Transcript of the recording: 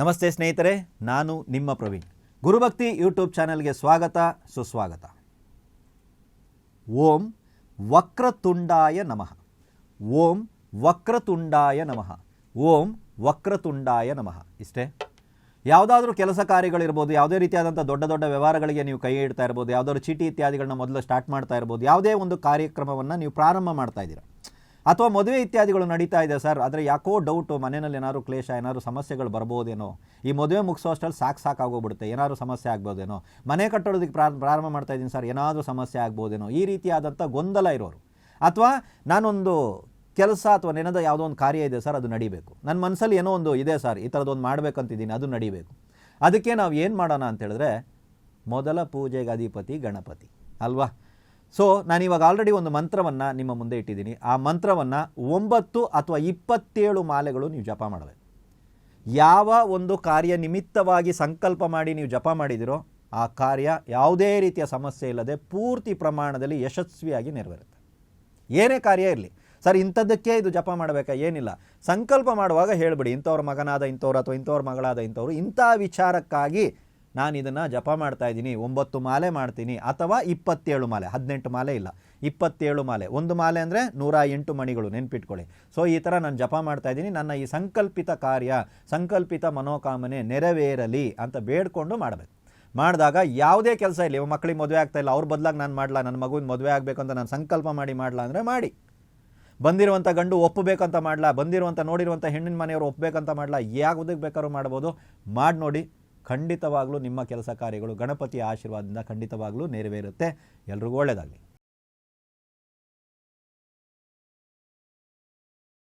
ನಮಸ್ತೆ ಸ್ನೇಹಿತರೆ, ನಾನು ನಿಮ್ಮ ಪ್ರವೀಣ್. ಗುರುಭಕ್ತಿ ಯೂಟ್ಯೂಬ್ ಚಾನೆಲ್ಗೆ ಸ್ವಾಗತ, ಸುಸ್ವಾಗತ. ಓಂ ವಕ್ರತುಂಡಾಯ ನಮಃ. ಓಂ ವಕ್ರತುಂಡಾಯ ನಮಃ. ಓಂ ವಕ್ರತುಂಡಾಯ ನಮಃ. ಇಷ್ಟೇ. ಯಾವುದಾದ್ರೂ ಕೆಲಸ ಕಾರ್ಯಗಳಿರ್ಬೋದು, ಯಾವುದೇ ರೀತಿಯಾದಂಥ ದೊಡ್ಡ ದೊಡ್ಡ ವ್ಯವಹಾರಗಳಿಗೆ ನೀವು ಕೈ ಇಡ್ತಾ ಇರ್ಬೋದು, ಯಾವುದಾದ್ರು ಚೀಟಿ ಇತ್ಯಾದಿಗಳನ್ನ ಮೊದಲು ಸ್ಟಾರ್ಟ್ ಮಾಡ್ತಾ ಇರ್ಬೋದು, ಯಾವುದೇ ಒಂದು ಕಾರ್ಯಕ್ರಮವನ್ನು ನೀವು ಪ್ರಾರಂಭ ಮಾಡ್ತಾ ಇದ್ದೀರಾ, ಅಥವಾ ಮದುವೆ ಇತ್ಯಾದಿಗಳು ನಡೀತಾ ಇದೆ ಸರ್, ಆದರೆ ಯಾಕೋ ಡೌಟು, ಮನೆಯಲ್ಲಿ ಏನಾದ್ರು ಕ್ಲೇಶ, ಏನಾದ್ರು ಸಮಸ್ಯೆಗಳು ಬರ್ಬೋದೇನೋ, ಈ ಮದುವೆ ಮುಗಿಸೋಷ್ಟರಲ್ಲಿ ಸಾಕಾಗೋಗ್ಬಿಡುತ್ತೆ, ಏನಾದರೂ ಸಮಸ್ಯೆ ಆಗ್ಬೋದೇನೋ, ಮನೆ ಕಟ್ಟೋದಕ್ಕೆ ಪ್ರಾರಂಭ ಮಾಡ್ತಾ ಇದ್ದೀನಿ ಸರ್, ಏನಾದರೂ ಸಮಸ್ಯೆ ಆಗ್ಬೋದೇನೋ, ಈ ರೀತಿಯಾದಂಥ ಗೊಂದಲ ಇರೋರು, ಅಥವಾ ನಾನೊಂದು ಕೆಲಸ ಅಥವಾ ನೆನದ ಯಾವುದೋ ಒಂದು ಕಾರ್ಯ ಇದೆ ಸರ್, ಅದು ನಡಿಬೇಕು, ನನ್ನ ಮನಸ್ಸಲ್ಲಿ ಏನೋ ಒಂದು ಇದೆ ಸರ್, ಈ ಥರದೊಂದು ಮಾಡಬೇಕಂತಿದ್ದೀನಿ, ಅದು ನಡಿಬೇಕು. ಅದಕ್ಕೆ ನಾವು ಏನು ಮಾಡೋಣ ಅಂತ ಹೇಳಿದ್ರೆ, ಮೊದಲ ಪೂಜೆಗೆ ಅಧಿಪತಿ ಗಣಪತಿ ಅಲ್ವಾ. ಸೊ ನಾನಿವಾಗ ಆಲ್ರೆಡಿ ಒಂದು ಮಂತ್ರವನ್ನು ನಿಮ್ಮ ಮುಂದೆ ಇಟ್ಟಿದ್ದೀನಿ. ಆ ಮಂತ್ರವನ್ನು 9 ಅಥವಾ 27 ಮಾಲೆಗಳು ನೀವು ಜಪ ಮಾಡಬೇಕು. ಯಾವ ಒಂದು ಕಾರ್ಯ ನಿಮಿತ್ತವಾಗಿ ಸಂಕಲ್ಪ ಮಾಡಿ ನೀವು ಜಪ ಮಾಡಿದಿರೋ ಆ ಕಾರ್ಯ ಯಾವುದೇ ರೀತಿಯ ಸಮಸ್ಯೆ ಇಲ್ಲದೆ ಪೂರ್ತಿ ಪ್ರಮಾಣದಲ್ಲಿ ಯಶಸ್ವಿಯಾಗಿ ನೆರವೇರುತ್ತೆ. ಏನೇ ಕಾರ್ಯ ಇರಲಿ ಸರ್, ಇಂಥದ್ದಕ್ಕೆ ಇದು ಜಪ ಮಾಡಬೇಕಾ, ಏನಿಲ್ಲ, ಸಂಕಲ್ಪ ಮಾಡುವಾಗ ಹೇಳಿಬಿಡಿ, ಇಂಥವ್ರ ಮಗನಾದ ಇಂಥವ್ರು ಅಥವಾ ಇಂಥವ್ರ ಮಗಳಾದ ಇಂಥವ್ರು ಇಂಥ ವಿಚಾರಕ್ಕಾಗಿ ನಾನು ಇದನ್ನು ಜಪ ಮಾಡ್ತಾ ಇದ್ದೀನಿ, 9 ಮಾಲೆ ಮಾಡ್ತೀನಿ, ಅಥವಾ 27 ಮಾಲೆ, 18 ಮಾಲೆ ಇಲ್ಲ, 27 ಮಾಲೆ. ಒಂದು ಮಾಲೆ ಅಂದರೆ 108 ಮಣಿಗಳು, ನೆನ್ಪಿಟ್ಕೊಳ್ಳಿ. ಸೊ ಈ ಥರ ನಾನು ಜಪ ಮಾಡ್ತಾ ಇದ್ದೀನಿ, ನನ್ನ ಈ ಸಂಕಲ್ಪಿತ ಕಾರ್ಯ, ಸಂಕಲ್ಪಿತ ಮನೋಕಾಮನೆ ನೆರವೇರಲಿ ಅಂತ ಬೇಡ್ಕೊಂಡು ಮಾಡಬೇಕು. ಮಾಡಿದಾಗ ಯಾವುದೇ ಕೆಲಸ ಇಲ್ಲ, ಮಕ್ಕಳಿಗೆ ಮದುವೆ ಆಗ್ತಾ ಇಲ್ಲ, ಅವ್ರ ಬದಲಾಗಿ ನಾನು ಮಾಡಲ್ಲ, ನನ್ನ ಮಗುವಿನ ಮದುವೆ ಆಗಬೇಕು ಅಂತ ನಾನು ಸಂಕಲ್ಪ ಮಾಡಲ್ಲ ಅಂದರೆ ಮಾಡಿ. ಬಂದಿರುವಂಥ ಗಂಡು ಒಪ್ಪಬೇಕಂತ ಮಾಡಲ್ಲ, ಬಂದಿರುವಂಥ ನೋಡಿರುವಂಥ ಹೆಣ್ಣಿನ ಮನೆಯವರು ಒಪ್ಪಬೇಕಂತ ಮಾಡಲ್ಲ, ಯಾವುದಕ್ಕೆ ಬೇಕಾದ್ರೂ ಮಾಡ್ಬೋದು. ಮಾಡಿ ನೋಡಿ, ಖಂಡಿತವಾಗ್ಲೂ ನಿಮ್ಮ ಕೆಲಸ ಕಾರ್ಯಗಳು ಗಣಪತಿಯ ಆಶೀರ್ವಾದದಿಂದ ಖಂಡಿತವಾಗ್ಲೂ ನೆರವೇರುತ್ತೆ. ಎಲ್ರಿಗೂ ಒಳ್ಳೆಯದಾಗಲಿ.